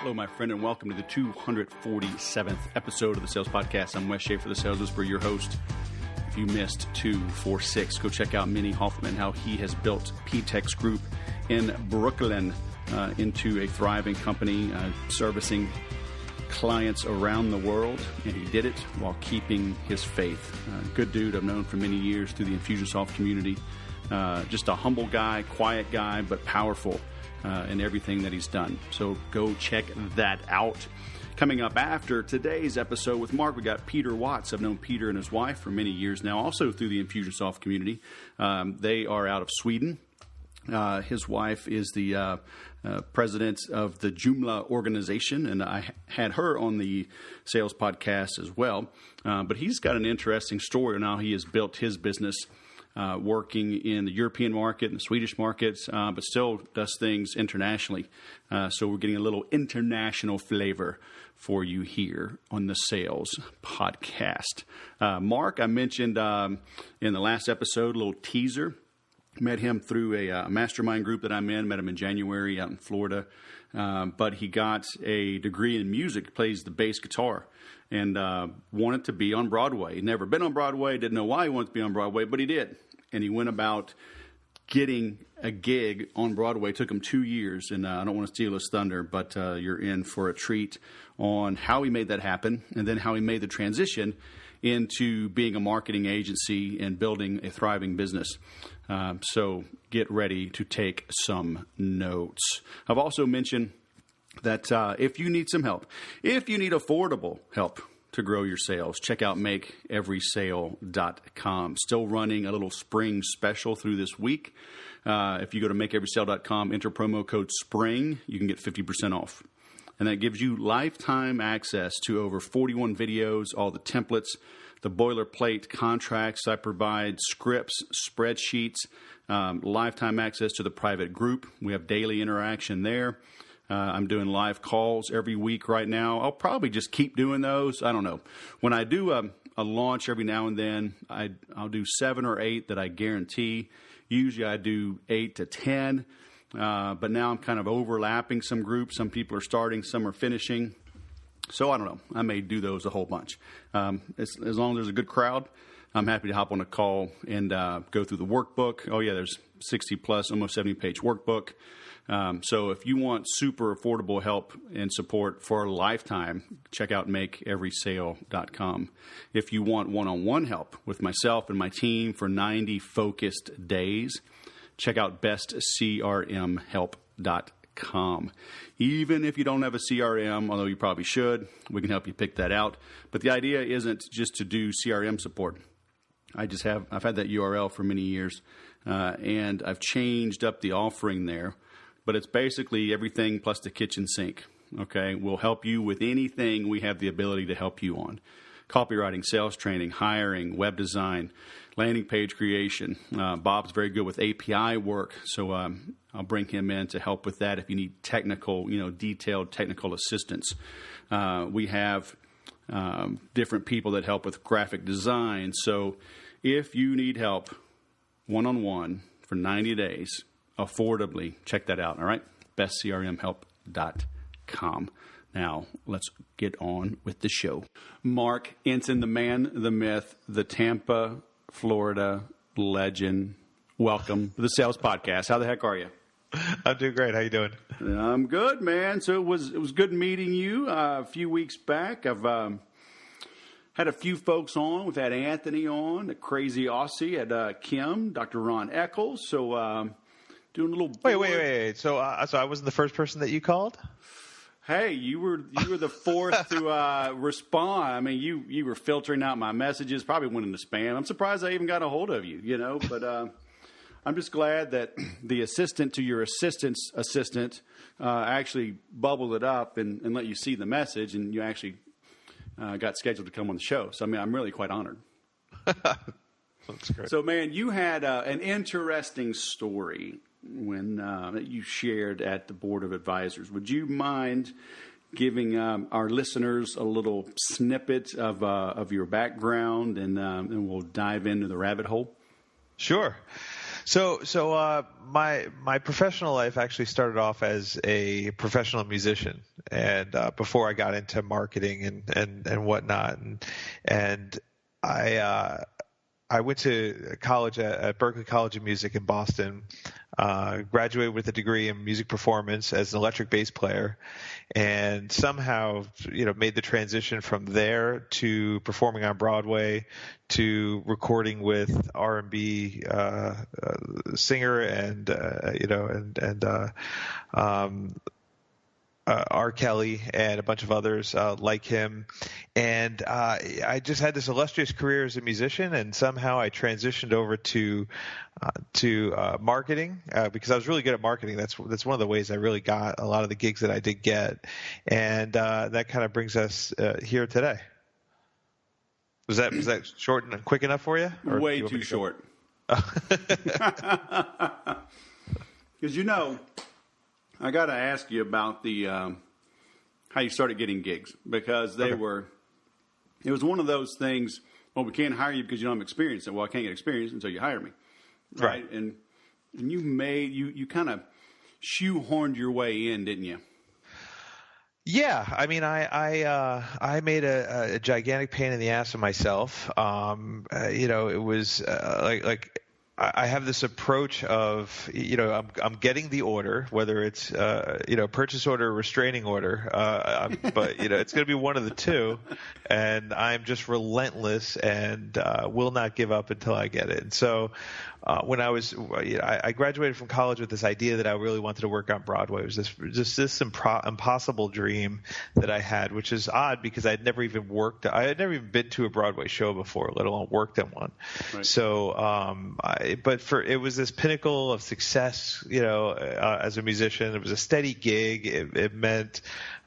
Hello, my friend, and welcome to the 247th episode of the Sales Podcast. I'm Wes Schaefer, the Sales Whisperer, your host. If you missed 246, go check out Minnie Hoffman, how he has built P-Tex Group in Brooklyn into a thriving company servicing clients around the world, and he did it while keeping his faith. Good dude I've known for many years through the Infusionsoft community. Just a humble guy, quiet guy, but powerful in everything that he's done. So go check that out. Coming up after today's episode with Marc, we got Peter Watts. I've known Peter and his wife for many years now, also through the Infusionsoft community. They are out of Sweden. His wife is the president of the Joomla organization, and I had her on the sales podcast as well. But he's got an interesting story on how he has built his business working in the European market and the Swedish markets, but still does things internationally. So we're getting a little international flavor for you here on the Sales Podcast. Marc, I mentioned in the last episode, a little teaser. Met him through a mastermind group that I'm in. Met him in January out in Florida. But he got a degree in music, plays the bass guitar, and wanted to be on Broadway. He'd never been on Broadway, didn't know why he wanted to be on Broadway, but he did. And he went about getting a gig on Broadway. It took him 2 years, and I don't want to steal his thunder, but you're in for a treat on how he made that happen, and then how he made the transition into being a marketing agency and building a thriving business. So get ready to take some notes. I've also mentioned that if you need some help, if you need affordable help to grow your sales, check out MakeEverySale.com. Still running a little spring special through this week. If you go to MakeEverySale.com, enter promo code SPRING, you can get 50% off. And that gives you lifetime access to over 41 videos, all the templates, the boilerplate contracts I provide, scripts, spreadsheets, lifetime access to the private group. We have daily interaction there. I'm doing live calls every week right now. I'll probably just keep doing those. I don't know. When I do a launch every now and then, I'll do 7 or 8 that I guarantee. Usually I do 8 to 10. But now I'm kind of overlapping some groups. Some people are starting, some are finishing. So I don't know. I may do those a whole bunch. As long as there's a good crowd, I'm happy to hop on a call and go through the workbook. Oh, yeah, there's 60 plus, almost 70-page workbook. So if you want super affordable help and support for a lifetime, check out MakeEverySale.com. If you want one-on-one help with myself and my team for 90 focused days, check out BestCRMHelp.com. Even if you don't have a CRM, although you probably should, we can help you pick that out. But the idea isn't just to do CRM support. I've had that URL for many years, and I've changed up the offering there. But it's basically everything plus the kitchen sink. Okay, we'll help you with anything we have the ability to help you on. Copywriting, sales training, hiring, web design, landing page creation. Bob's very good with API work, so I'll bring him in to help with that if you need technical, detailed technical assistance. We have different people that help with graphic design. So if you need help one-on-one for 90 days, affordably, check that out, all right? BestCRMHelp.com. Now, let's get on with the show. Marc Ensign, the man, the myth, the Tampa, Florida legend. Welcome to the Sales Podcast. How the heck are you? I'm doing great. How you doing? I'm good, man. So it was good meeting you a few weeks back. I've had a few folks on. We've had Anthony on, the crazy Aussie, had Kim, Dr. Ron Eccles. So doing a little. Wait. So I wasn't the first person that you called? Hey, you were the fourth to respond. I mean, you were filtering out my messages, probably went into spam. I'm surprised I even got a hold of you, but I'm just glad that the assistant to your assistant's assistant actually bubbled it up and let you see the message, and you actually got scheduled to come on the show. So, I mean, I'm really quite honored. That's great. So, man, you had an interesting story when that you shared at the Board of Advisors. Would you mind giving our listeners a little snippet of your background, and we'll dive into the rabbit hole? Sure. My professional life actually started off as a professional musician, and before I got into marketing and whatnot, and I went to college at Berklee College of Music in Boston. Graduated with a degree in music performance as an electric bass player, and somehow, made the transition from there to performing on Broadway to recording with R&B singer and R. Kelly and a bunch of others like him. And I just had this illustrious career as a musician, and somehow I transitioned over to marketing because I was really good at marketing. That's one of the ways I really got a lot of the gigs that I did get. And that kind of brings us here today. Was that short and quick enough for you? Way too short. Because I got to ask you about the how you started getting gigs, because it was one of those things. Well, we can't hire you because you don't have experience. Well, I can't get experience until you hire me, right? And you kind of shoehorned your way in, didn't you? Yeah, I mean, I made a gigantic pain in the ass of myself. It was like. I have this approach of, I'm getting the order, whether it's, purchase order or restraining order, but, it's going to be one of the two, and I'm just relentless and will not give up until I get it. And so when I graduated from college with this idea that I really wanted to work on Broadway. It was this impossible dream that I had, which is odd because I had never even been to a Broadway show before, let alone worked at one. Right. So, it was this pinnacle of success, as a musician. It was a steady gig. It meant,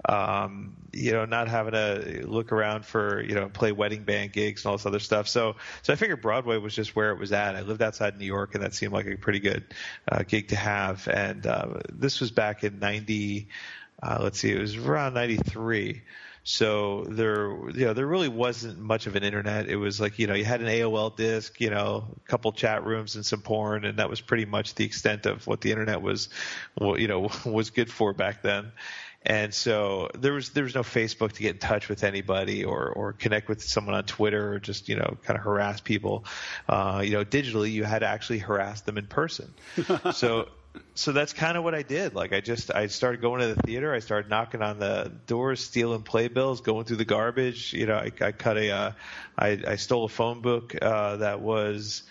not having to look around for, play wedding band gigs and all this other stuff. So I figured Broadway was just where it was at. I lived outside New York, and that seemed like a pretty good gig to have. And this was back in it was around 93. So there really wasn't much of an internet. It was like, you had an AOL disk, a couple chat rooms and some porn, and that was pretty much the extent of what the internet was good for back then. And so there was no Facebook to get in touch with anybody or connect with someone on Twitter or just, kind of harass people. Digitally, you had to actually harass them in person. So that's kind of what I did. Like I started going to the theater. I started knocking on the doors, stealing playbills, going through the garbage. I stole a phone book that was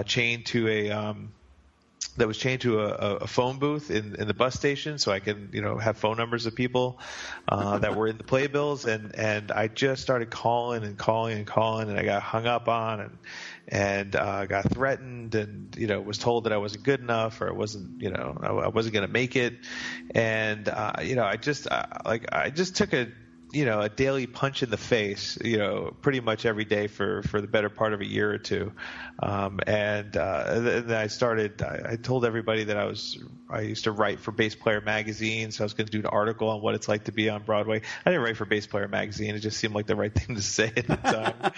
chained to a phone booth in the bus station, so I could have phone numbers of people that were in the playbills, and I just started calling, and I got hung up on and got threatened, and was told that I wasn't good enough, or I wasn't going to make it, and I just took a daily punch in the face, pretty much every day for the better part of a year or two. And then I told everybody that I used to write for Bass Player Magazine, so I was going to do an article on what it's like to be on Broadway. I didn't write for Bass Player Magazine. It just seemed like the right thing to say at the time.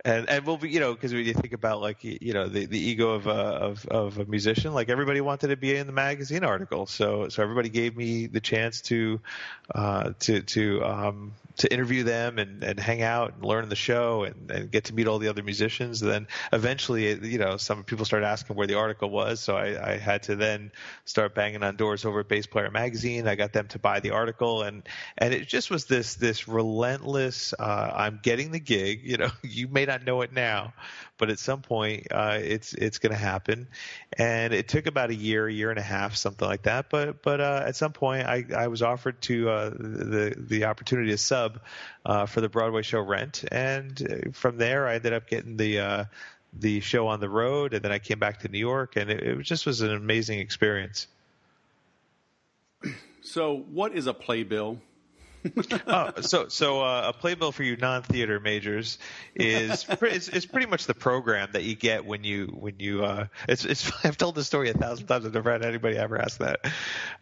and we'll be, because when you think about the ego of a musician, like everybody wanted to be in the magazine article. So everybody gave me the chance to interview them and hang out and learn the show and get to meet all the other musicians. And then eventually, some people started asking where the article was. So I had to then start banging on doors over at Bass Player Magazine. I got them to buy the article, and it just was this relentless, I'm getting the gig. You may not know it now, but at some point, it's going to happen. And it took about a year and a half, something like that. But at some point, I was offered to the opportunity to sub for the Broadway show Rent, and from there, I ended up getting the show on the road, and then I came back to New York, and it just was an amazing experience. So, what is a playbill? A playbill for you non-theater majors is pretty much the program that you get when you I've told this story 1,000 times. I've never had anybody ever ask that.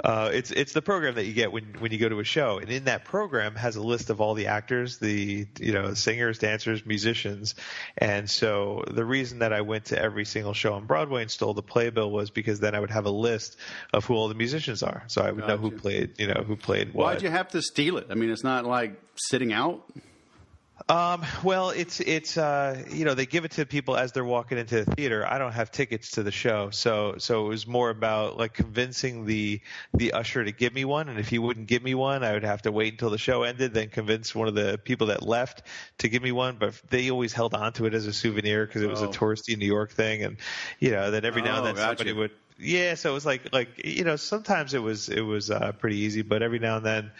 It's the program that you get when you go to a show, and in that program has a list of all the actors, the singers, dancers, musicians. And so the reason that I went to every single show on Broadway and stole the playbill was because then I would have a list of who all the musicians are, so I would know who played what. Why'd you have to steal it? I mean, it's not like sitting out. Well, it's they give it to people as they're walking into the theater. I don't have tickets to the show, so it was more about like convincing the usher to give me one, and if he wouldn't give me one, I would have to wait until the show ended, then convince one of the people that left to give me one. But they always held on to it as a souvenir because it was a touristy New York thing, and then every now and then somebody would. Yeah, so it was like sometimes it was pretty easy, but every now and then,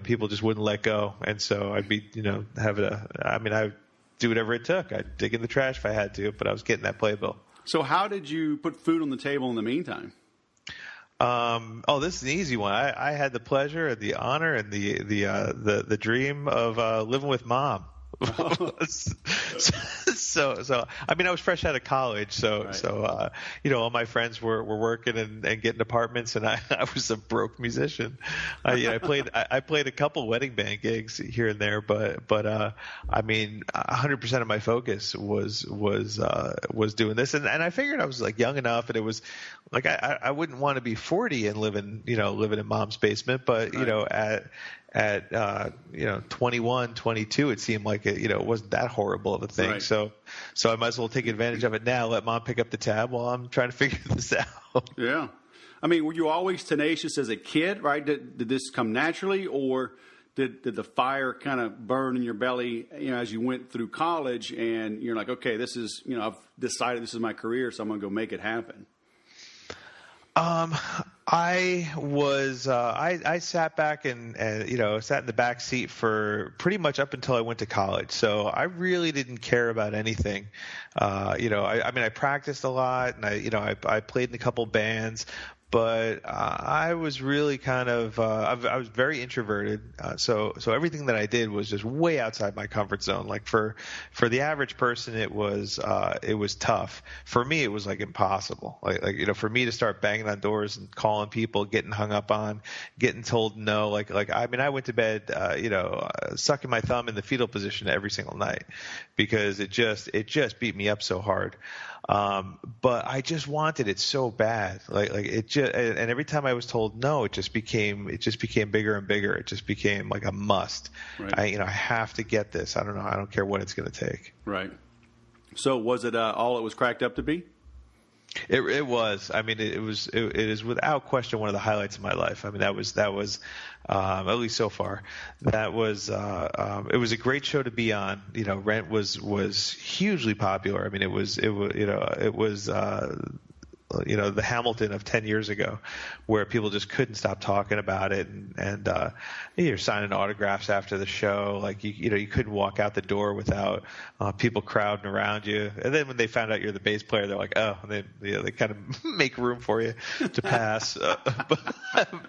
people just wouldn't let go, and so I'd be I'd do whatever it took. I'd dig in the trash if I had to, but I was getting that playbill. So how did you put food on the table in the meantime? This is an easy one. I had the pleasure and the honor and the dream of living with Mom. So I mean, I was fresh out of college, so all my friends were working and getting apartments, and I was a broke musician. I played a couple wedding band gigs here and there, but I mean, 100% of my focus was doing this, and I figured I was like young enough, and it was like I wouldn't want to be 40 and living in Mom's basement, but at 21, 22, it seemed like it wasn't that horrible of a thing. Right. So I might as well take advantage of it now. Let Mom pick up the tab while I'm trying to figure this out. Yeah. I mean, were you always tenacious as a kid, right? Did this come naturally, or did the fire kind of burn in your belly, as you went through college and you're like, okay, this is, I've decided this is my career, so I'm going to go make it happen? I sat back and sat in the back seat for pretty much up until I went to college. So I really didn't care about anything. I practiced a lot, and I played in a couple bands. But I was really kind of I was very introverted, so everything that I did was just way outside my comfort zone. Like for the average person, it was tough. For me, it was like impossible. Like for me to start banging on doors and calling people, getting hung up on, getting told no. I went to bed sucking my thumb in the fetal position every single night because it just beat me up so hard. But I just wanted it so bad. And every time I was told no, it just became bigger and bigger. It just became like a must. Right. I have to get this. I don't know. I don't care what it's going to take. Right. So was it all it was cracked up to be? It was. I mean, it is without question one of the highlights of my life. I mean, that was at least so far. That was it was a great show to be on. Rent was hugely popular. I mean, it was the Hamilton of 10 years ago, where people just couldn't stop talking about it, and you're signing autographs after the show. Like you couldn't walk out the door without people crowding around you. And then when they found out you're the bass player, they're like, oh, and they kind of make room for you to pass.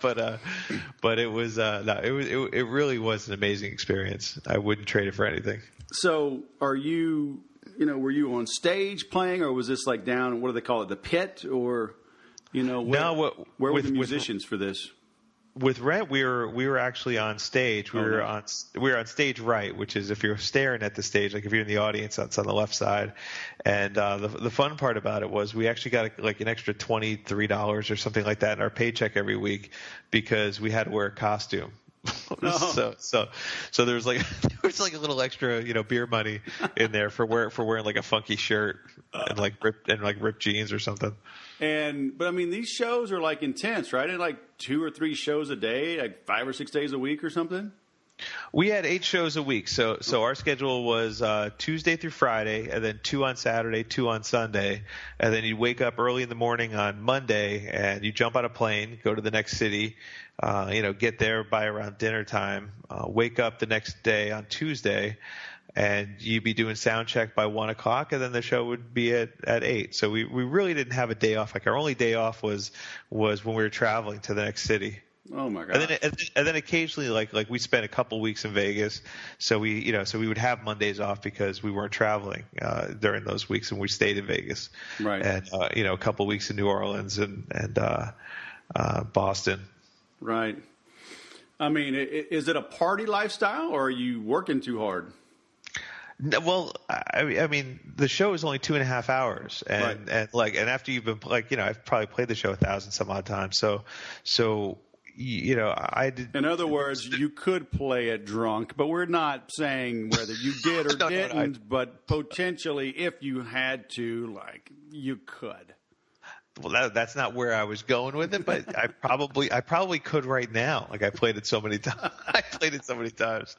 But it was it really was an amazing experience. I wouldn't trade it for anything. So were you on stage playing, or was this like down, what do they call it, the pit, or, where were the musicians for this? With Rent, we were actually on stage. We were on stage right, which is if you're staring at the stage, like if you're in the audience, that's on the left side. And the fun part about it was we actually got an extra $23 or something like that in our paycheck every week because we had to wear a costume. So there was like a little extra beer money in there for wearing like a funky shirt and ripped jeans or something. But I mean, these shows are like intense, right? And like 2 or 3 shows a day, like 5 or 6 days a week or something. We had 8 shows a week, so our schedule was Tuesday through Friday, and then 2 on Saturday, 2 on Sunday, and then you'd wake up early in the morning on Monday, and you jump on a plane, go to the next city, get there by around dinner time, wake up the next day on Tuesday, and you'd be doing sound check by 1 o'clock, and then the show would be at 8. So we really didn't have a day off. Like our only day off was when we were traveling to the next city. Oh my God. And then occasionally, like we spent a couple weeks in Vegas, so we would have Mondays off because we weren't traveling during those weeks, and we stayed in Vegas. Right. And a couple weeks in New Orleans and Boston. Right. I mean, is it a party lifestyle, or are you working too hard? Well, I mean, the show is only 2.5 hours, and after you've been I've probably played the show 1,000 some odd times, so I did. In other words, you could play it drunk, but we're not saying whether you did or didn't, but potentially if you had to, you could. Well, that's not where I was going with it, but I probably could right now. Like I played it so many times.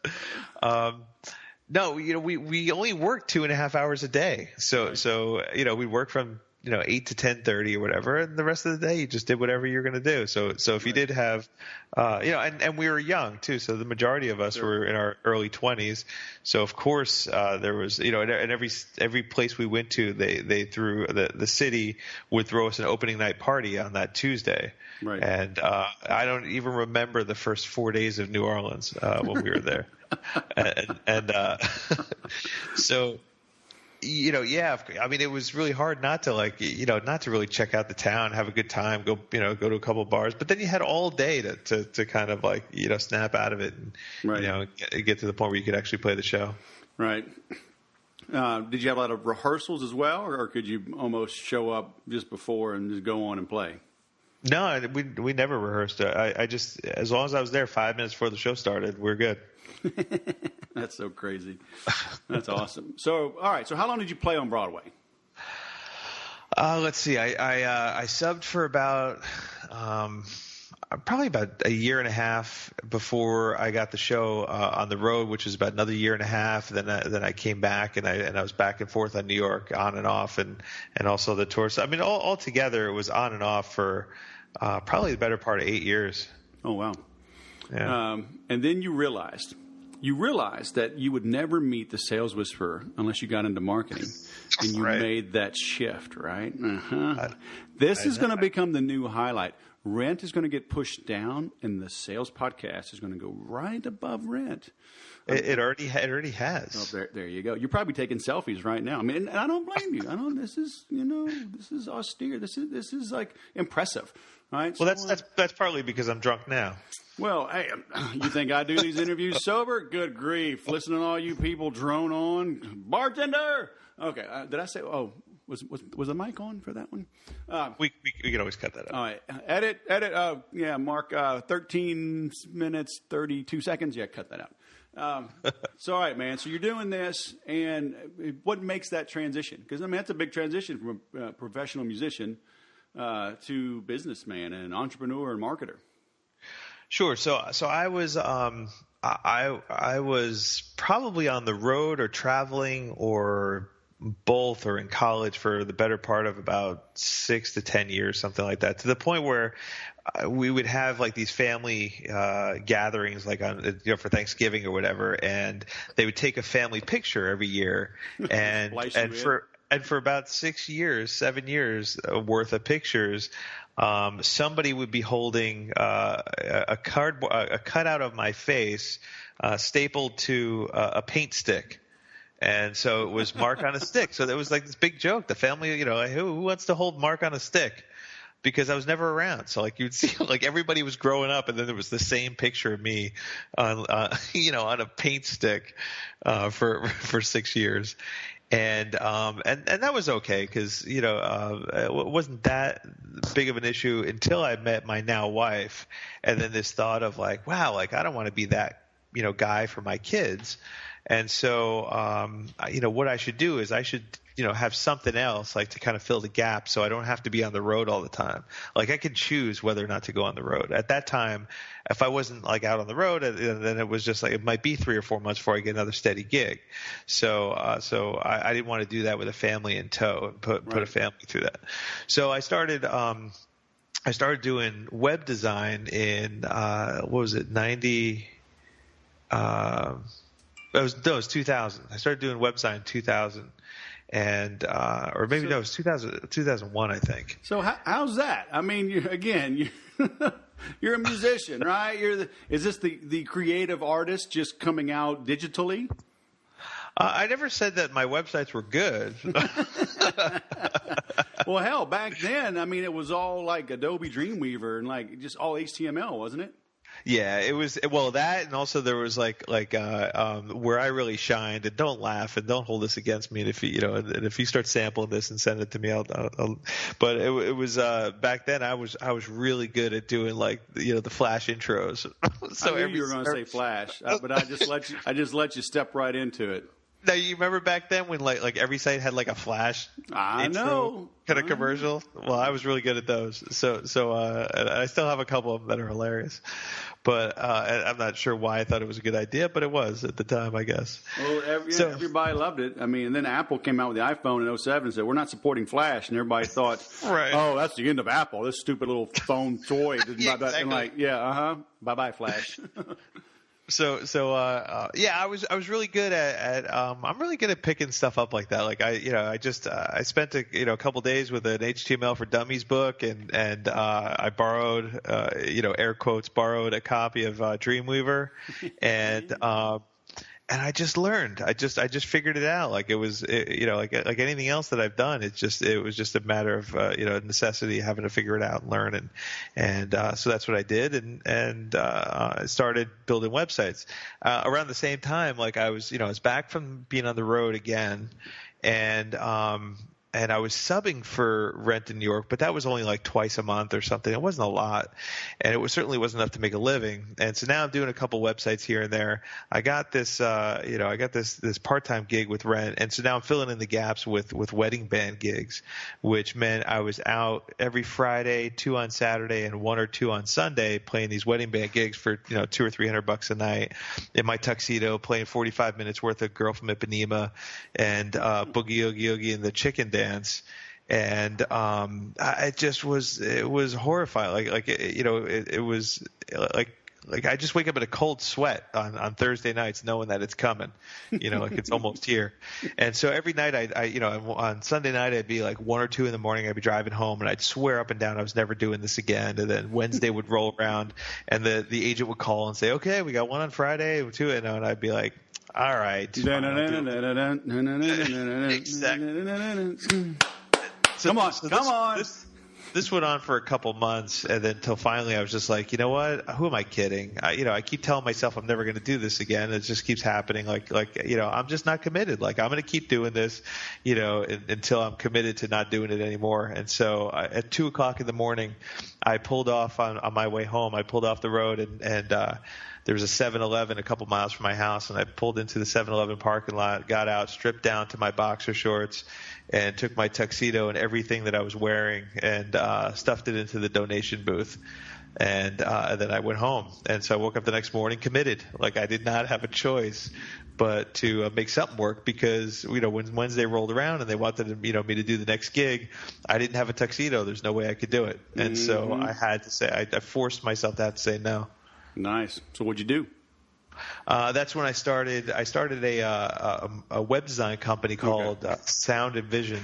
No, we only work 2.5 hours a day. So we work from 8 to 10:30 or whatever, and the rest of the day you just did whatever you're going to do. So if you did have, and we were young too, so the majority of us were in our early 20s. So of course there was, and every place we went to, they threw the city would throw us an opening night party on that Tuesday. Right. And I don't even remember the first 4 days of New Orleans when we were there. So. I mean, it was really hard not to not to really check out the town, have a good time, go to a couple of bars, but then you had all day to kind of snap out of it and, get to the point where you could actually play the show. Right. Did you have a lot of rehearsals as well, or could you almost show up just before and just go on and play? No, we never rehearsed. I just, as long as I was there 5 minutes before the show started, we're good. That's so crazy. That's awesome. So, all right. So how long did you play on Broadway? Let's see. I subbed for about probably about a year and a half before I got the show on the road, which was about another year and a half. Then I came back and I was back and forth on New York, on and off, and also the tour. So I mean, all together it was on and off for probably the better part of 8 years. Oh wow! Yeah. And then you realized that you would never meet the sales whisperer unless you got into marketing, and you made that shift, right? Uh-huh. This is going to become the new highlight. Rent is going to get pushed down, and the sales podcast is going to go right above rent. It already has. Oh, there you go. You're probably taking selfies right now. I mean, and I don't blame you. This is austere. This is like impressive, right? Well, that's partly because I'm drunk now. Well, hey, you think I do these interviews sober? Good grief! Listening to all you people drone on, bartender. Okay, did I say? Oh, was the mic on for that one? We can always cut that out. All right, edit. Yeah, Marc, 13 minutes 32 seconds. Yeah, cut that out. So, all right, man. So you're doing this, and what makes that transition? Because I mean, that's a big transition from a professional musician to businessman and entrepreneur and marketer. Sure. So I was I was probably on the road or traveling or both or in college for the better part of about 6 to 10 years, something like that, to the point where we would have like these family gatherings, like on for Thanksgiving or whatever, and they would take a family picture every year, and for about 7 years worth of pictures, somebody would be holding a cutout of my face stapled to a paint stick. And so it was Marc on a stick. So there was like this big joke. The family, who wants to hold Marc on a stick? Because I was never around. So like you'd see like everybody was growing up, and then there was the same picture of me on a paint stick for 6 years. And that was okay because, it wasn't that big of an issue until I met my now wife. And then this thought of like, wow, like I don't want to be that, guy for my kids. And so, what I should do is I should, have something else like to kind of fill the gap so I don't have to be on the road all the time. Like I could choose whether or not to go on the road. At that time, if I wasn't like out on the road, then it was just like it might be 3 or 4 months before I get another steady gig. So I didn't want to do that with a family in tow and put a family through that. So I started doing web design in what was it, 90 it was 2000. I started doing web design in 2000. And or maybe it was 2001, I think. So how's that? I mean, You're a musician, right? Is this the creative artist just coming out digitally? I never said that my websites were good. Well, hell, back then, I mean, it was all like Adobe Dreamweaver and like just all HTML, wasn't it? Yeah, it was. Well, that, and also there was like where I really shined. And don't laugh and don't hold this against me. And if and if you start sampling this and send it to me, I'll but it was back then. I was really good at doing like the Flash intros. So I knew you were going to say Flash, but I just let you step right into it. Now, you remember back then when like every site had like a Flash intro kind of commercial? Well, I was really good at those. So I still have a couple of them that are hilarious. But I'm not sure why I thought it was a good idea, but it was at the time, I guess. Well, everybody loved it. I mean, and then Apple came out with the iPhone in 2007 and said, we're not supporting Flash. And everybody thought, right. Oh, that's the end of Apple. This stupid little phone toy. Yeah, exactly. And like, bye-bye, Flash. So I was really good at I'm really good at picking stuff up like that. Like I spent a couple days with an HTML for Dummies book, and I borrowed air quotes borrowed a copy of Dreamweaver, and I just learned. I just figured it out. Like it was, like anything else that I've done. It was just a matter of necessity, having to figure it out and learn. And so that's what I did. And I started building websites around the same time. Like I was back from being on the road again, and I was subbing for Rent in New York, but that was only like twice a month or something. It wasn't a lot, and it certainly wasn't enough to make a living. And so now I'm doing a couple websites here and there. I got this, this part-time gig with Rent, and so now I'm filling in the gaps with wedding band gigs, which meant I was out every Friday, 2 on Saturday, and 1 or 2 on Sunday, playing these wedding band gigs for $200 or $300 a night in my tuxedo, playing 45 minutes worth of Girl from Ipanema and Boogie Oogie Oogie and the Chicken Dance. And it was horrifying. It was like I just wake up in a cold sweat on Thursday nights knowing that it's coming, like it's almost here. And so every night on Sunday night I'd be like 1 or 2 in the morning, I'd be driving home and I'd swear up and down I was never doing this again. And then Wednesday would roll around and the agent would call and say, okay, we got 1 on Friday, 2, and I'd be like, all right. Exactly. Come on. This went on for a couple months, and then until finally I was just like, you know what? Who am I kidding? I keep telling myself I'm never going to do this again. It just keeps happening. I'm just not committed. Like I'm going to keep doing this, until I'm committed to not doing it anymore. And so at 2:00 in the morning, I pulled off on my way home. I pulled off the road and there was a 7-Eleven a couple miles from my house, and I pulled into the 7-Eleven parking lot, got out, stripped down to my boxer shorts, and took my tuxedo and everything that I was wearing and stuffed it into the donation booth. And then I went home. And so I woke up the next morning committed. Like I did not have a choice but to make something work because, when Wednesday rolled around and they wanted me to do the next gig, I didn't have a tuxedo. There's no way I could do it. And so I had to say, I forced myself to have to say no. Nice. So what'd you do? That's when I started. I started a web design company called Sound and Vision,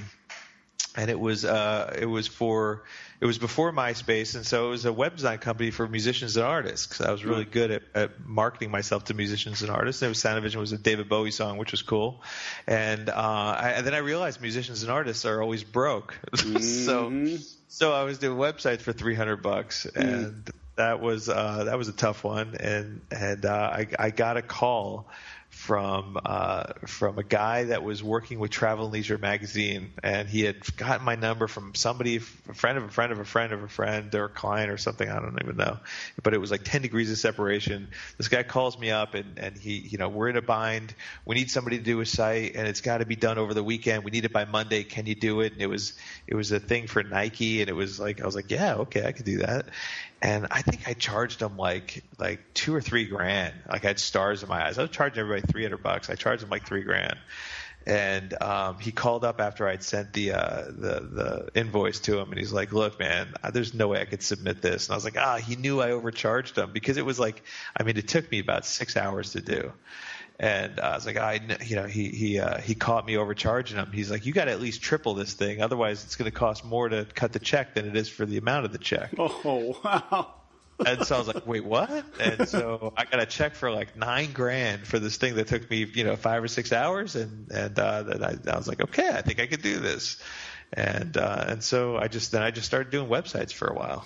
and it was before MySpace, and so it was a web design company for musicians and artists. Because I was really good at marketing myself to musicians and artists. And Sound and Vision was a David Bowie song, which was cool. And then I realized musicians and artists are always broke. So I was doing websites for $300, and that was a tough one, and I got a call from a guy that was working with Travel and Leisure magazine, and he had gotten my number from somebody, a friend of a friend of a friend of a friend, or a client or something, I don't even know, but it was like 10 degrees of separation. This guy calls me up, and he, we're in a bind. We need somebody to do a site, and it's got to be done over the weekend. We need it by Monday. Can you do it? And it was a thing for Nike, and it was like, I was like, yeah, okay, I could do that. And I think I charged him like $2 or $3 grand. Like I had stars in my eyes. I was charging everybody $300. I charged him like $3 grand. And he called up after I'd sent the invoice to him, and he's like, "Look, man, there's no way I could submit this." And I was like, he knew I overcharged him because it was like, it took me about 6 hours to do. And I was like, he caught me overcharging him. He's like, you got to at least triple this thing. Otherwise, it's going to cost more to cut the check than it is for the amount of the check. Oh, wow. And so I was like, wait, what? And so I got a check for like $9,000 for this thing that took me, 5 or 6 hours. And then I was like, okay, I think I could do this. And so I just started doing websites for a while.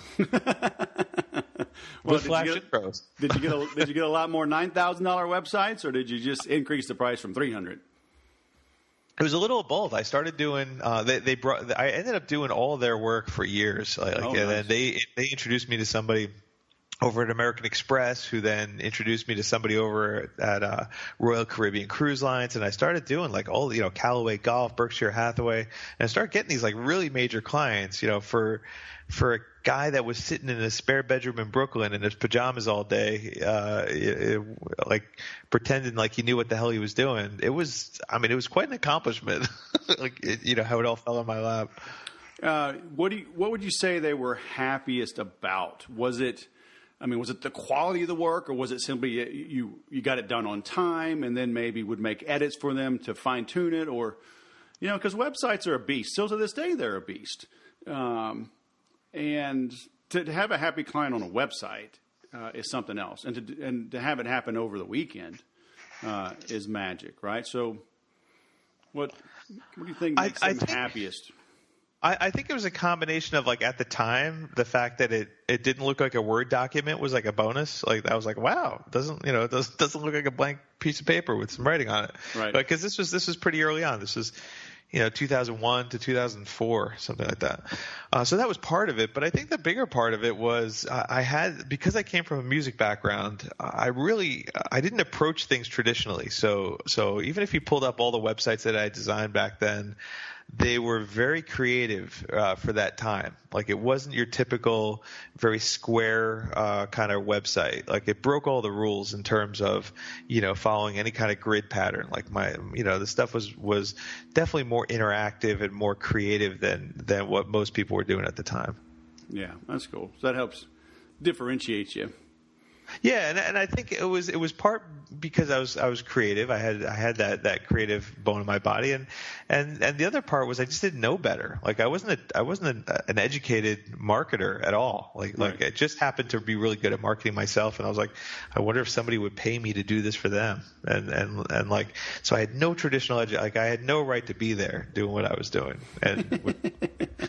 Well, with Flash intros. Did you get a lot more $9,000 websites, or did you just increase the price from $300? It was a little of both. I started doing. I ended up doing all of their work for years. And then they introduced me to somebody over at American Express, who then introduced me to somebody over at Royal Caribbean Cruise Lines, and I started doing like all Callaway Golf, Berkshire Hathaway, and I started getting these like really major clients. For a guy that was sitting in a spare bedroom in Brooklyn in his pajamas all day, like pretending like he knew what the hell he was doing. It was quite an accomplishment. How it all fell in my lap. What would you say they were happiest about? Was it the quality of the work, or was it simply you got it done on time and then maybe would make edits for them to fine tune it, or because websites are a beast. Still to this day, they're a beast. And to have a happy client on a website is something else, and to have it happen over the weekend is magic, right? So, what do you think makes them happiest? I think it was a combination of like at the time the fact that it didn't look like a Word document was like a bonus. Like I was like, wow, it doesn't look like a blank piece of paper with some writing on it, right? Because this was pretty early on. This was 2001 to 2004, something like that. So that was part of it. But I think the bigger part of it was because I came from a music background, I didn't approach things traditionally. So even if you pulled up all the websites that I designed back then, they were very creative for that time. Like it wasn't your typical very square kind of website. Like it broke all the rules in terms of following any kind of grid pattern. Like the stuff was definitely more interactive and more creative than what most people were doing at the time. Yeah, that's cool. So that helps differentiate you. Yeah, and I think it was part because I was creative. I had that creative bone in my body, and the other part was I just didn't know better. Like I wasn't an educated marketer at all. Like I just happened to be really good at marketing myself, and I was like, I wonder if somebody would pay me to do this for them. And like so I had no traditional I had no right to be there doing what I was doing. And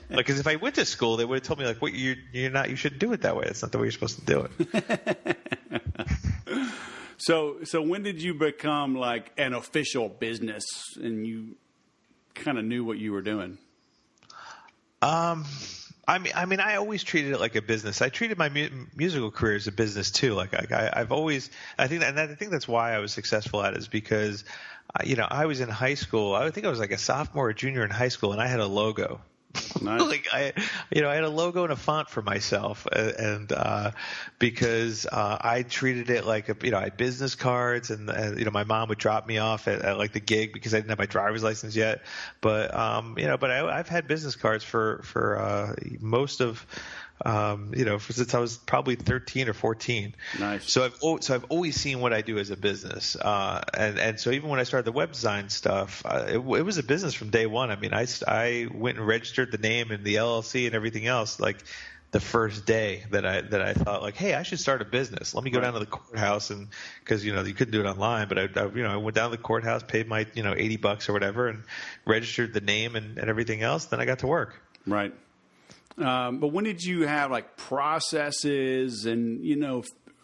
because if I went to school, they would have told me like, what you shouldn't do it that way. That's not the way you're supposed to do it. So when did you become like an official business and you kind of knew what you were doing? I always treated it like a business. I treated my musical career as a business too. Like I've always, I think that's why I was successful at it, is because, I was in high school. I think I was like a sophomore or junior in high school, and I had a logo. Nice. Like I had a logo and a font for myself, and because I treated it like I had business cards, and my mom would drop me off at like the gig because I didn't have my driver's license yet, but I've had business cards for most of since I was probably 13 or 14. Nice. So I've always seen what I do as a business, and so even when I started the web design stuff, it was a business from day one. I mean, I went and registered the name and the LLC and everything else like the first day that I thought like, hey, I should start a business. Let me go down to the courthouse, and because you couldn't do it online, but I went down to the courthouse, paid my $80 or whatever, and registered the name and everything else. Then I got to work. Right. But when did you have like processes and,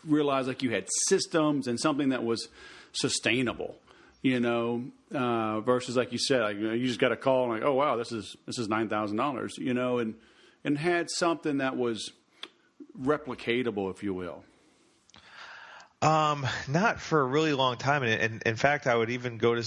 realize like you had systems and something that was sustainable, versus like you said, like, you just got a call and like, oh, wow, this is $9,000, and had something that was replicatable, if you will. Not for a really long time. And in fact, I would even go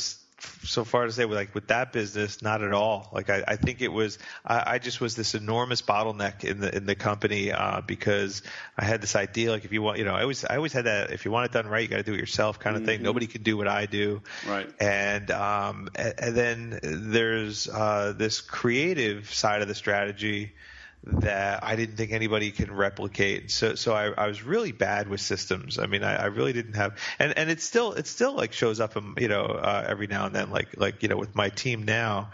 so far to say with that business, not at all. Like I think it was, I just was this enormous bottleneck in the company, because I had this idea, like if you want, I always had that, if you want it done right, you got to do it yourself kind of thing. Nobody can do what I do. Right. And then there's, this creative side of the strategy that I didn't think anybody can replicate. So I was really bad with systems. I mean, I really didn't have, and it still like shows up, every now and then, like with my team now,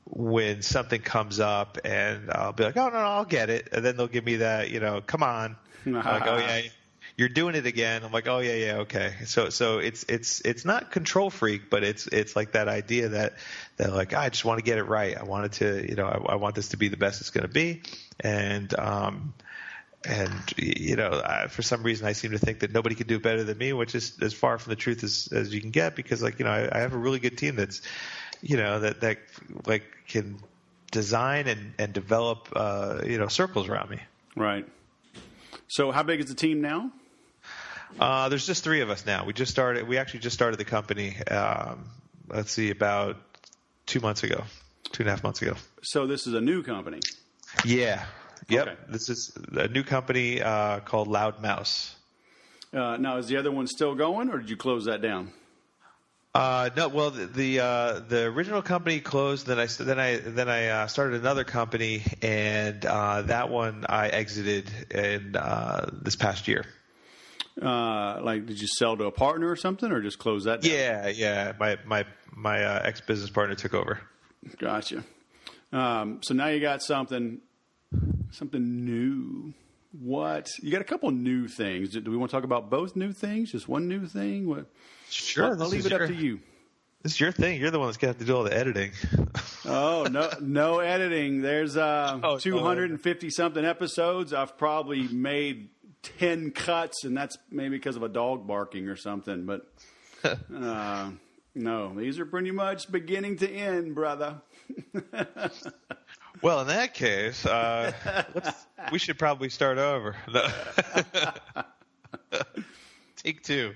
when something comes up and I'll be like, oh no, I'll get it, and then they'll give me that, come on, like, oh yeah, you're doing it again. I'm like, oh yeah, okay. So it's not control freak, but it's like that idea that like, I just want to get it right. I want it to, I want this to be the best it's going to be, and for some reason I seem to think that nobody can do it better than me, which is as far from the truth as you can get, because like, I have a really good team that's, that like can design and develop, circles around me. Right. So how big is the team now? There's just 3 of us now. We actually just started the company, about 2.5 months ago. So this is a new company. Yeah. Yep. Okay. This is a new company called Loud Mouse. Now, is the other one still going, or did you close that down? No. Well, the original company closed. Then I started another company, and that one I exited in this past year. Like, did you sell to a partner or something, or just close that down? Yeah. My ex-business partner took over. Gotcha. So now you got something new. What? You got a couple new things. Do we want to talk about both new things? Just one new thing? What? Sure. I'll leave it up to you. This is your thing. You're the one that's going to have to do all the editing. Oh, no editing. There's 250 something episodes. I've probably made 10 cuts, and that's maybe because of a dog barking or something. But no, these are pretty much beginning to end, brother. Well, in that case, we should probably start over. Take 2.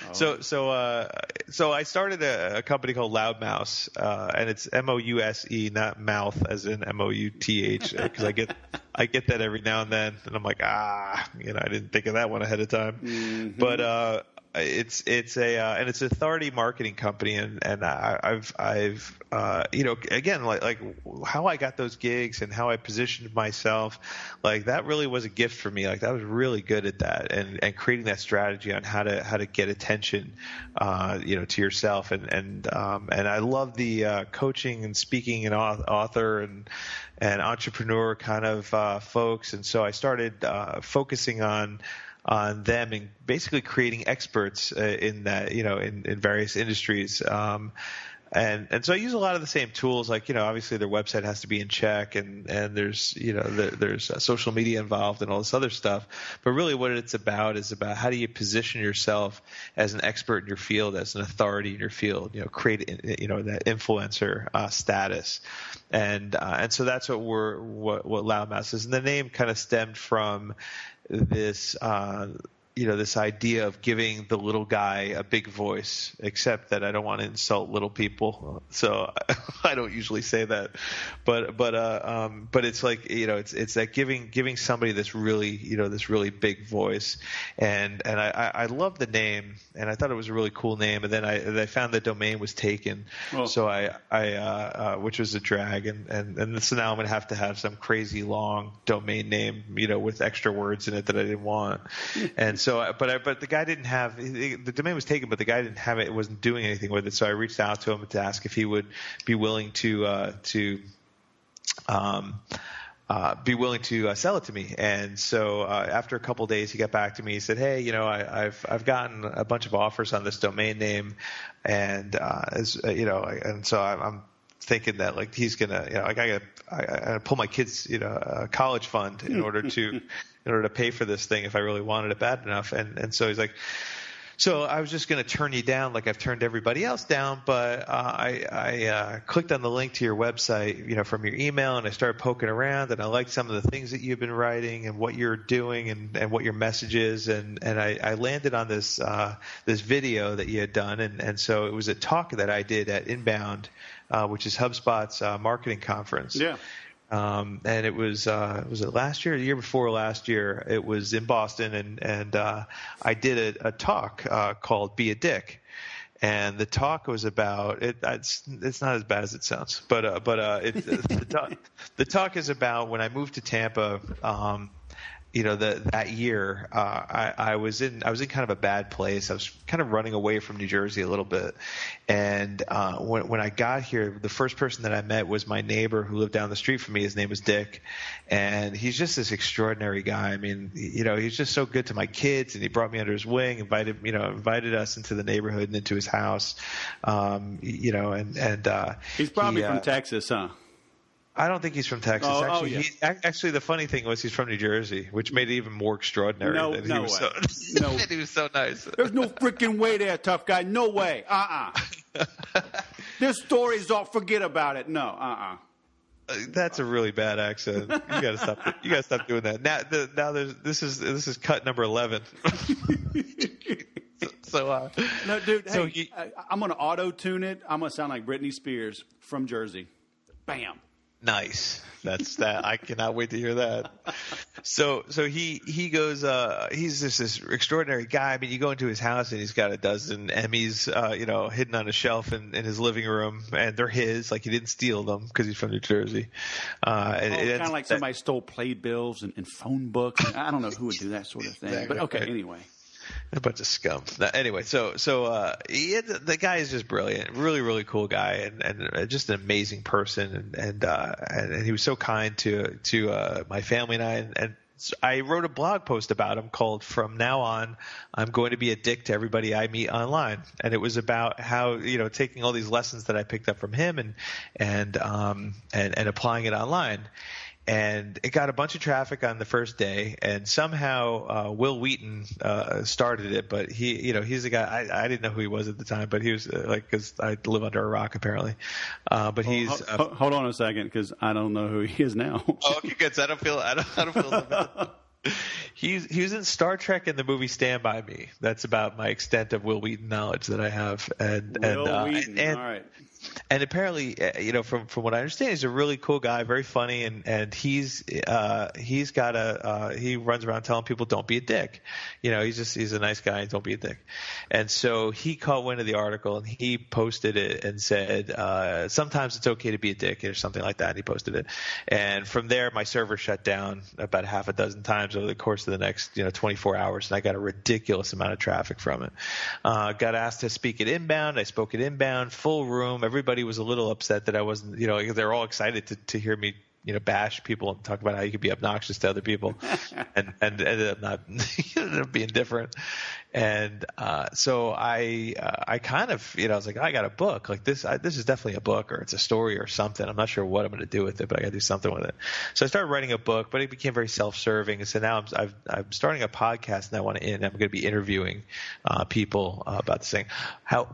Oh. So I started a company called Loud Mouse, and it's Mouse, not mouth as in Mouth, because I get that every now and then, and I'm like, I didn't think of that one ahead of time. Mm-hmm. But it's an authority marketing company, and I've again, like how I got those gigs and how I positioned myself, like that really was a gift for me. Like I was really good at that, and creating that strategy on how to get attention, to yourself, and I love the coaching and speaking and author and entrepreneur kind of folks, and so I started focusing on them and basically creating experts in that, in various industries. And so I use a lot of the same tools, like, obviously their website has to be in check, and there's, there's social media involved and all this other stuff. But really what it's about is about how do you position yourself as an expert in your field, as an authority in your field, create, that influencer status. And so that's what Loud Mouse is. And the name kind of stemmed from this, this idea of giving the little guy a big voice, except that I don't want to insult little people. So I don't usually say that, but it's like, it's that giving somebody this really, this really big voice. And I love the name, and I thought it was a really cool name. And then I found the domain was taken. Oh. So I which was a drag. And so now I'm going to have some crazy long domain name, with extra words in it that I didn't want. And so, but the guy didn't have, the domain was taken, but the guy didn't have it. It wasn't doing anything with it. So I reached out to him to ask if he would be willing to sell it to me. And so after a couple of days, he got back to me. He said, "Hey, I've gotten a bunch of offers on this domain name, and and so I'm thinking that like he's gonna, I gotta pull my kids, college fund in order to pay for this thing if I really wanted it bad enough." And so he's like, "So I was just going to turn you down like I've turned everybody else down, but I clicked on the link to your website, from your email, and I started poking around, and I liked some of the things that you've been writing and what you're doing and what your message is, and I landed on this video that you had done, and so it was a talk that I did at Inbound, which is HubSpot's marketing conference." Yeah. And it was it last year or the year before last year? It was in Boston, and I did a talk called "Be a Dick," and the talk was about it. It's not as bad as it sounds, but the talk is about when I moved to Tampa. that year, I was in kind of a bad place. I was kind of running away from New Jersey a little bit. And when I got here, the first person that I met was my neighbor who lived down the street from me. His name was Dick. And he's just this extraordinary guy. I mean, he's just so good to my kids, and he brought me under his wing, invited us into the neighborhood and into his house. He's probably from Texas, huh? I don't think he's from Texas. Actually, the funny thing was he's from New Jersey, which made it even more extraordinary. No way. He was so nice. There's no freaking way there, tough guy. No way. This story's all. Forget about it. No. That's a really bad accent. You gotta stop. You gotta stop doing that. Now this is cut number 11. No, dude. So I'm gonna auto tune it. I'm gonna sound like Britney Spears from Jersey. Bam. Nice. That's that. I cannot wait to hear that. So he goes, he's this extraordinary guy. I mean, you go into his house and he's got a dozen Emmys, hidden on a shelf in his living room, and they're his. Like, he didn't steal them because he's from New Jersey. Kind of like somebody stole playbills and phone books. I don't know who would do that sort of thing. Exactly. But okay, anyway. A bunch of scum. Anyway, the guy is just brilliant, really, really cool guy, and just an amazing person, and he was so kind to my family and I, and I wrote a blog post about him called "From Now On, I'm Going to Be a Dick to Everybody I Meet Online," and it was about how taking all these lessons that I picked up from him and applying it online. And it got a bunch of traffic on the first day, and somehow Will Wheaton started it. But he's a guy I didn't know who he was at the time, but he was because I live under a rock apparently. But he's hold on a second, because I don't know who he is now. Oh, okay, good. So I don't feel so bad. He was in Star Trek in the movie Stand By Me. That's about my extent of Will Wheaton knowledge that I have. Will Wheaton. All right. And apparently, from what I understand, he's a really cool guy, very funny, and he runs around telling people don't be a dick. He's a nice guy, don't be a dick. And so he caught wind of the article and he posted it and said, sometimes it's okay to be a dick or something like that. And he posted it, and from there my server shut down about half a dozen times over the course of the next 24 hours, and I got a ridiculous amount of traffic from it. Got asked to speak at Inbound. I spoke at Inbound, full room. Everybody was a little upset that I wasn't, they're all excited to hear me, bash people and talk about how you could be obnoxious to other people, and ended up being different. And so I kind of, I was like, I got a book like this. This is definitely a book, or it's a story or something. I'm not sure what I'm going to do with it, but I got to do something with it. So I started writing a book, but it became very self-serving. And so now I'm starting a podcast, and I'm going to be interviewing people about this thing.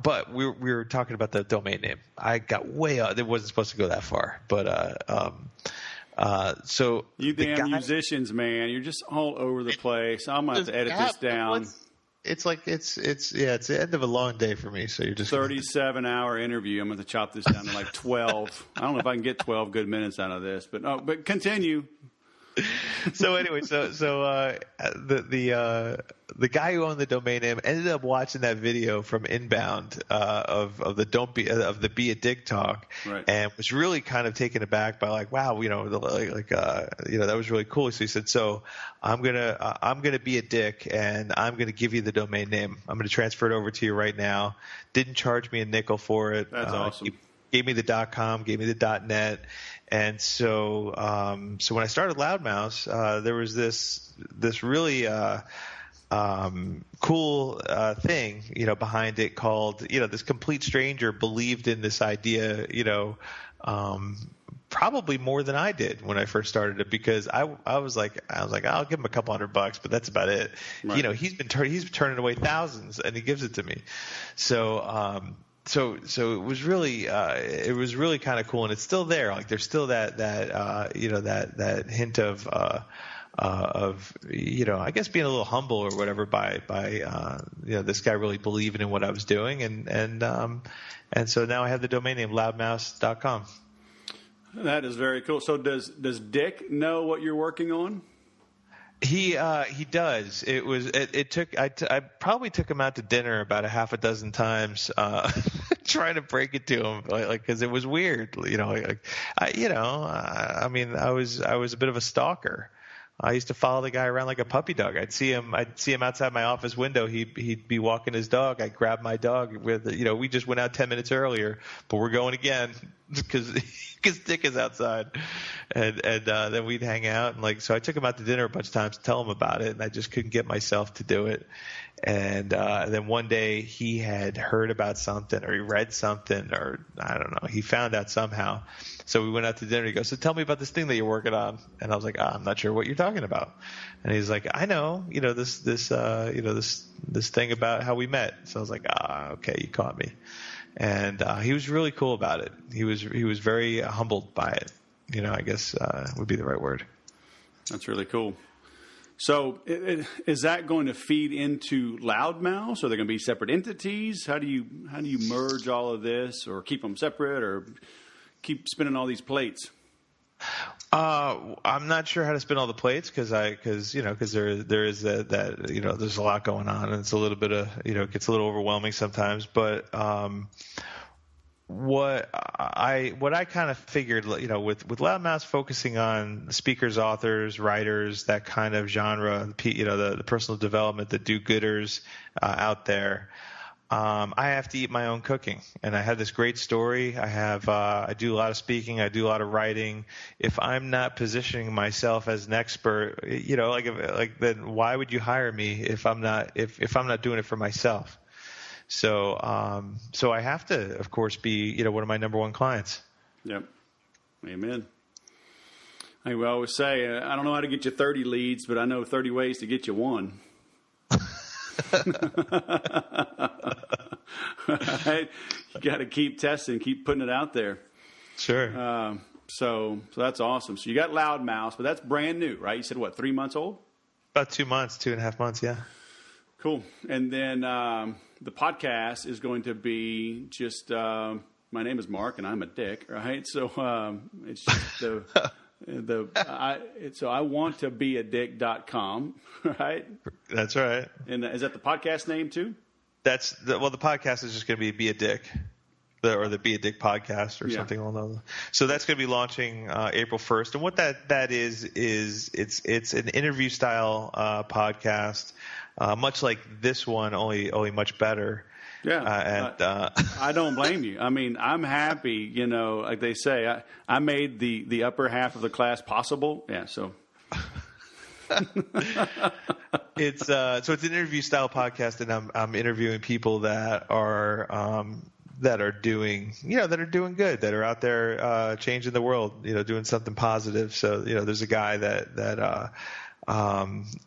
But we were talking about the domain name. I got way out. It wasn't supposed to go that far, but so you damn musicians, man, you're just all over the place. I'm going to have to edit this down. It's the end of a long day for me. So you're just 37-hour interview. I'm going to chop this down to like 12. I don't know if I can get 12 good minutes out of this, but continue. So anyway, the guy who owned the domain name ended up watching that video from Inbound of the Be a Dick talk, right, and was really kind of taken aback by like, wow, that was really cool. So he said, so I'm gonna be a dick, and I'm gonna give you the domain name. I'm gonna transfer it over to you right now. Didn't charge me a nickel for it. That's awesome. Gave me the .com, gave me the .net. And so when I started Loudmouse, there was this really cool thing, behind it called, this complete stranger believed in this idea, probably more than I did when I first started it, because I was like, I'll give him a couple $100, but that's about it. Right. He's turning away thousands, and he gives it to me. So it was really kind of cool, and it's still there. Like, there's still that hint of I guess being a little humble or whatever by this guy really believing in what I was doing, and so now I have the domain name loudmouse.com. That is very cool. So does Dick know what you're working on? He does. I probably took him out to dinner about a half a dozen times, trying to break it to him, like, cause it was weird, I was a bit of a stalker. I used to follow the guy around like a puppy dog. I'd see him outside my office window. He'd be walking his dog. I'd grab my dog with, we just went out 10 minutes earlier, but we're going again because Dick is outside. And then we'd hang out. And so I took him out to dinner a bunch of times to tell him about it. And I just couldn't get myself to do it. And then one day he had heard about something, or he read something, or I don't know, he found out somehow. So we went out to dinner. He goes, "So tell me about this thing that you're working on." And I was like, "I'm not sure what you're talking about." And he's like, "I know, this thing about how we met." So I was like, "Okay, you caught me." And he was really cool about it. He was very humbled by it. I guess would be the right word. That's really cool. So is that going to feed into Loudmouth? Are they going to be separate entities? How do you merge all of this, or keep them separate, or keep spinning all these plates? I'm not sure how to spin all the plates because there is that there's a lot going on, and it's a little bit of it gets a little overwhelming sometimes. But what I kind of figured, with Loudmouth focusing on speakers, authors, writers, that kind of genre, the personal development, the do-gooders out there. I have to eat my own cooking, and I have this great story. I do a lot of speaking. I do a lot of writing. If I'm not positioning myself as an expert, then why would you hire me if I'm not doing it for myself? So I have to, of course, be one of my number one clients. Yep. Amen. Hey, we always say, I don't know how to get you 30 leads, but I know 30 ways to get you one. Right? You got to keep testing, keep putting it out there. Sure. So that's awesome. So you got Loudmouth, but that's brand new, right? You said what, 3 months old? About 2 months, 2.5 months, yeah. Cool. And then the podcast is going to be just my name is Marc and I'm a dick, right? So it's just so I want to be a dick.com, right? That's right. And is that the podcast name too? The podcast is just going to be a dick, or the Be a Dick podcast or something along those. So that's going to be launching April 1st. And what that is it's an interview style podcast, much like this one, only much better. Yeah, I don't blame you. I mean, I'm happy. Like they say, I made the upper half of the class possible. Yeah, so. It's an interview style podcast, and I'm interviewing people that are doing good, that are out there changing the world, doing something positive. So there's a guy that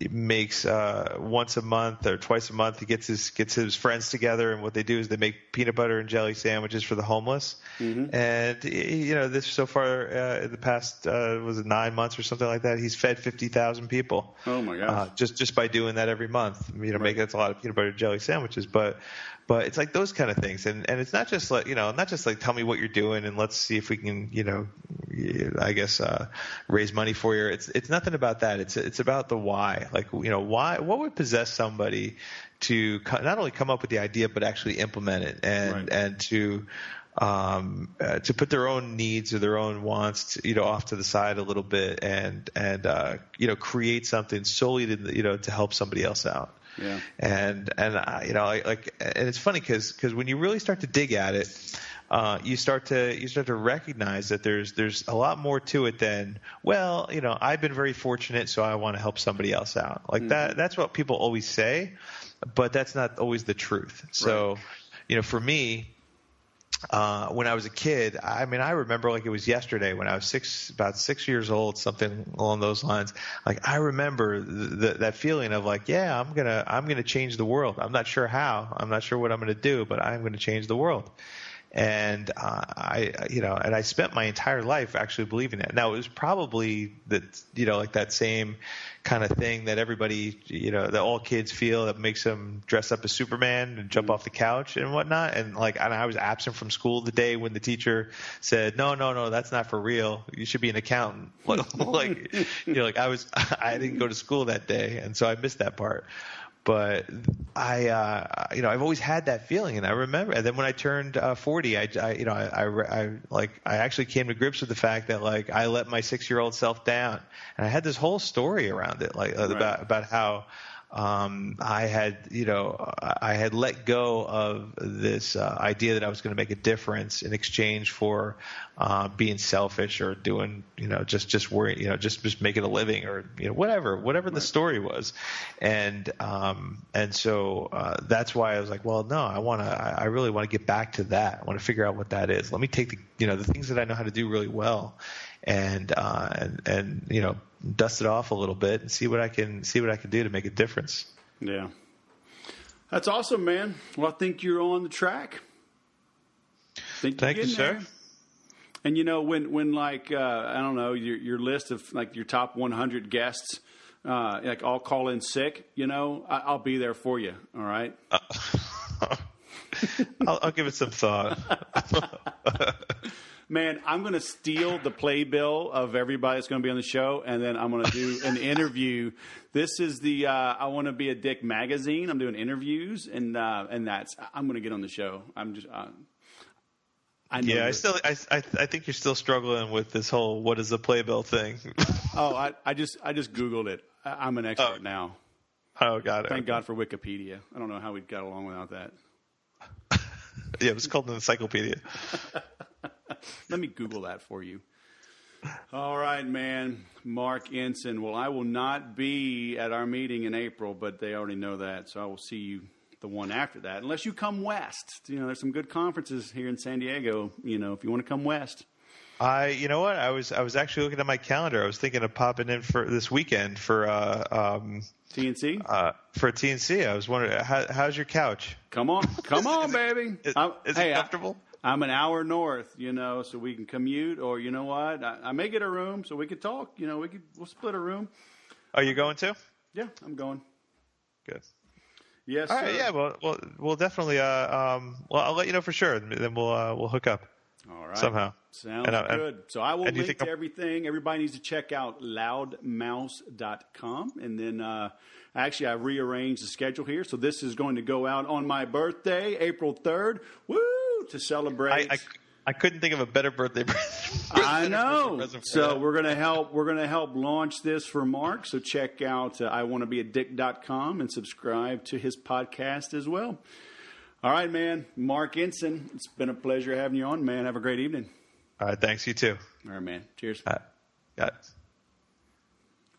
makes once a month or twice a month. He gets his friends together, and what they do is they make peanut butter and jelly sandwiches for the homeless. Mm-hmm. And this so far in the past was it 9 months or something like that, he's fed 50,000 people. Oh my gosh! Just by doing that every month. Right. Making that's a lot of peanut butter and jelly sandwiches, but it's like those kind of things, and it's not just like tell me what you're doing and let's see if we can raise money for you. It's nothing about that. It's about the why. Like why, what would possess somebody to not only come up with the idea but actually implement it, and to put their own needs or their own wants off to the side a little bit, and create something solely to help somebody else out. Yeah. And it's funny because when you really start to dig at it, you start to recognize that there's a lot more to it than, I've been very fortunate, so I want to help somebody else out. Like that. That's what people always say, but that's not always the truth. So, for me, when I was a kid, I remember like it was yesterday when I was about 6 years old, something along those lines. Like I remember that feeling of like, I'm gonna change the world. I'm not sure how. I'm not sure what I'm gonna do, but I'm gonna change the world. And I spent my entire life actually believing that. Now it was probably that, like that same kind of thing that everybody, that all kids feel, that makes them dress up as Superman and jump off the couch and whatnot. And I was absent from school the day when the teacher said, no, that's not for real. You should be an accountant. I didn't go to school that day. And so I missed that part. But I've always had that feeling, and I remember. And then when I turned 40, I actually came to grips with the fact that like I let my 6-year-old self down, and I had this whole story around it, like about how I had let go of this idea that I was going to make a difference in exchange for being selfish or doing, just worrying, just making a living or, whatever the story was. And so that's why I was like, well, no, I really want to get back to that. I want to figure out what that is. Let me take the things that I know how to do really well and dust it off a little bit and see what I can do to make a difference. Yeah. That's awesome, man. Well, I think you're on the track. Thank you, sir. There. And when like I don't know, your list of like your top 100 guests like all call in sick, I'll be there for you, all right? I'll give it some thought. Man, I'm going to steal the playbill of everybody that's going to be on the show, and then I'm going to do an interview. This is the I Want to Be a Dick magazine. I'm doing interviews, and I'm going to get on the show. I'm just I know. Yeah, I think you're still struggling with this whole what is a playbill thing. Oh, I just Googled it. I'm an expert now. Oh, got it. Thank God for Wikipedia. I don't know how we got along without that. Yeah, it was called an encyclopedia. Let me Google that for you. All right, man. Marc Ensign. Well, I will not be at our meeting in April, but they already know that, so I will see you the one after that. Unless you come west. There's some good conferences here in San Diego, if you want to come west. You know what? I was actually looking at my calendar. I was thinking of popping in for this weekend for TNC? For TNC. I was wondering, how's your couch? Come on, baby. Is it comfortable? I'm an hour north, so we can commute, or you know what? I may get a room so we could talk. We'll split a room. Are you going to? Yeah, I'm going. Good. Yes. All right. Sir. Yeah. We'll definitely. I'll let you know for sure. Then we'll hook up. All right. Somehow. Sounds good. So I will link to everything. Everybody needs to check out loudmouse.com. And then actually I rearranged the schedule here. So this is going to go out on my birthday, April 3rd. Woo! To celebrate. I couldn't think of a better birthday present. I know. So we're going to help launch this for Marc. So check out iwannabeadick.com and subscribe to his podcast as well. All right, man. Marc Ensign, it's been a pleasure having you on, man. Have a great evening. All right, thanks. You too. All right, man. Cheers. Got it.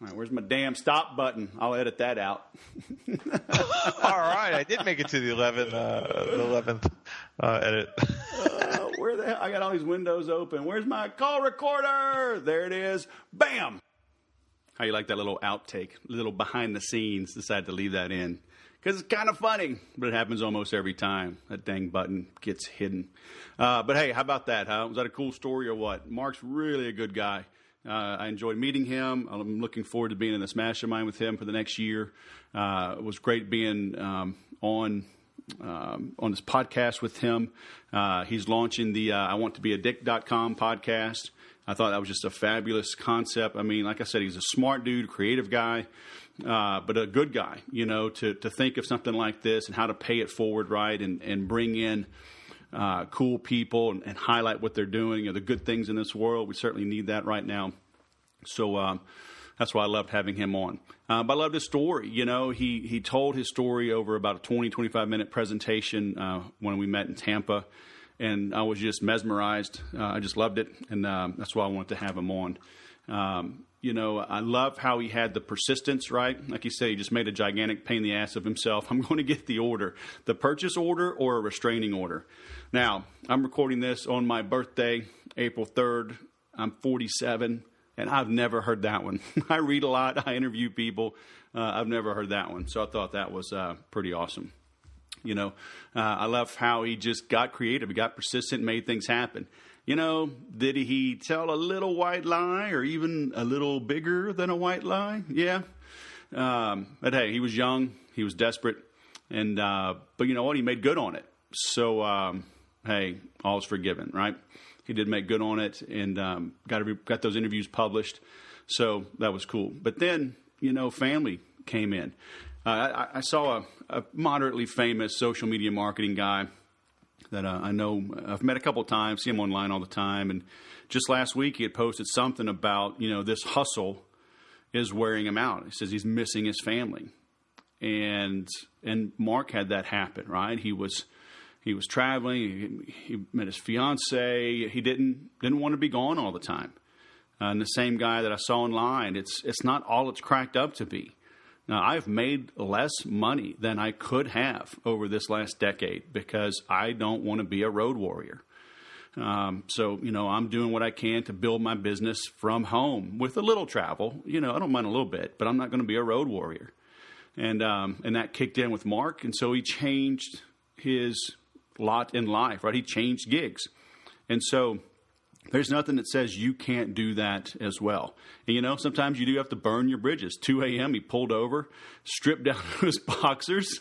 All right, where's my damn stop button? I'll edit that out. All right, I did make it to the 11th edit. Where the hell? I got all these windows open. Where's my call recorder? There it is. Bam! How you like that little outtake, little behind the scenes? Decided to leave that in. Because it's kind of funny, but it happens almost every time. That dang button gets hidden. But hey, how about that, huh? Was that a cool story or what? Marc's really a good guy. I enjoyed meeting him. I'm looking forward to being in this mastermind with him for the next year. It was great being on this podcast with him. He's launching the I Want to Be a Dick.com podcast. I thought that was just a fabulous concept. I mean, like I said, he's a smart dude, creative guy. But a good guy, to think of something like this and how to pay it forward, right, and bring in cool people and highlight what they're doing, the good things in this world. We certainly need that right now. So that's why I loved having him on. But I loved his story. He told his story over about a 20, 25-minute presentation when we met in Tampa, and I was just mesmerized. I just loved it, and that's why I wanted to have him on. I love how he had the persistence, right? Like you said, he just made a gigantic pain in the ass of himself. I'm going to get the order, the purchase order or a restraining order. Now, I'm recording this on my birthday, April 3rd. I'm 47, and I've never heard that one. I read a lot. I interview people. I've never heard that one. So I thought that was pretty awesome. I love how he just got creative. He got persistent, made things happen. Did he tell a little white lie or even a little bigger than a white lie? Yeah. But hey, he was young. He was desperate. And but you know what? He made good on it. So, hey, all's forgiven, right? He did make good on it and got those interviews published. So that was cool. But then, family came in. I saw a moderately famous social media marketing guy that I know I've met a couple of times, see him online all the time. And just last week he had posted something about, this hustle is wearing him out. He says he's missing his family. And Marc had that happen, right? He was traveling. He met his fiance. He didn't want to be gone all the time. And the same guy that I saw online, it's not all it's cracked up to be. Now, I've made less money than I could have over this last decade because I don't want to be a road warrior. So, I'm doing what I can to build my business from home with a little travel. I don't mind a little bit, but I'm not going to be a road warrior. And that kicked in with Marc. And so he changed his lot in life, right? He changed gigs. And so there's nothing that says you can't do that as well. And, sometimes you do have to burn your bridges. 2 a.m., he pulled over, stripped down his boxers,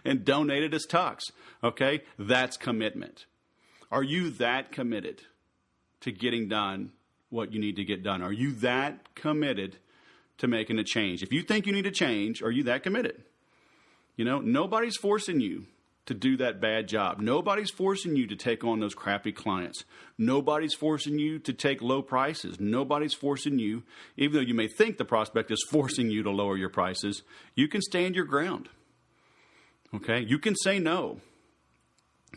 and donated his tux. Okay? That's commitment. Are you that committed to getting done what you need to get done? Are you that committed to making a change? If you think you need a change, are you that committed? Nobody's forcing you to do that bad job. Nobody's forcing you to take on those crappy clients. Nobody's forcing you to take low prices. Nobody's forcing you, even though you may think the prospect is forcing you to lower your prices, you can stand your ground. Okay? You can say no.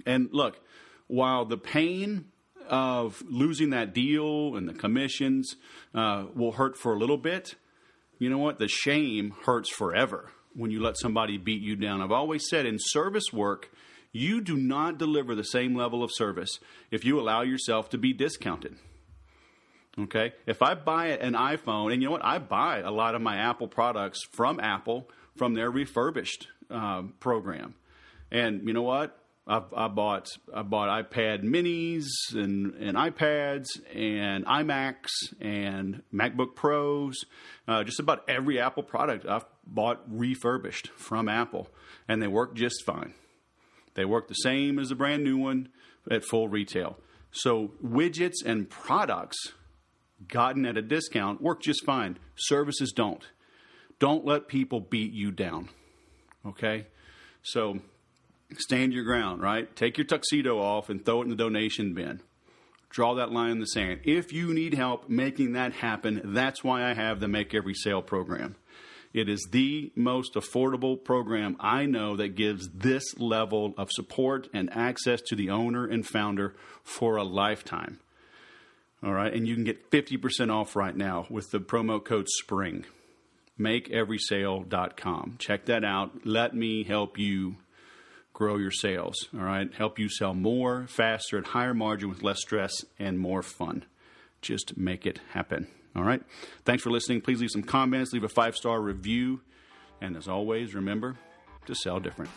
And look, while the pain of losing that deal and the commissions will hurt for a little bit, you know what? The shame hurts forever when you let somebody beat you down. I've always said in service work, you do not deliver the same level of service if you allow yourself to be discounted. Okay? If I buy an iPhone, and you know what? I buy a lot of my Apple products from Apple, from their refurbished program. And you know what? I bought iPad minis and iPads and iMacs and MacBook Pros. Just about every Apple product I've bought refurbished from Apple, and they work just fine. They work the same as a brand new one at full retail. So widgets and products gotten at a discount work just fine. Services don't. Don't let people beat you down. Okay? So stand your ground, right? Take your tuxedo off and throw it in the donation bin. Draw that line in the sand. If you need help making that happen, that's why I have the Make Every Sale program. It is the most affordable program I know that gives this level of support and access to the owner and founder for a lifetime. All right, and you can get 50% off right now with the promo code SPRING. MakeEverySale.com. Check that out. Let me help you grow your sales, all right? Help you sell more, faster, at higher margin with less stress and more fun. Just make it happen, all right? Thanks for listening. Please leave some comments, leave a 5-star review. And as always, remember to sell different.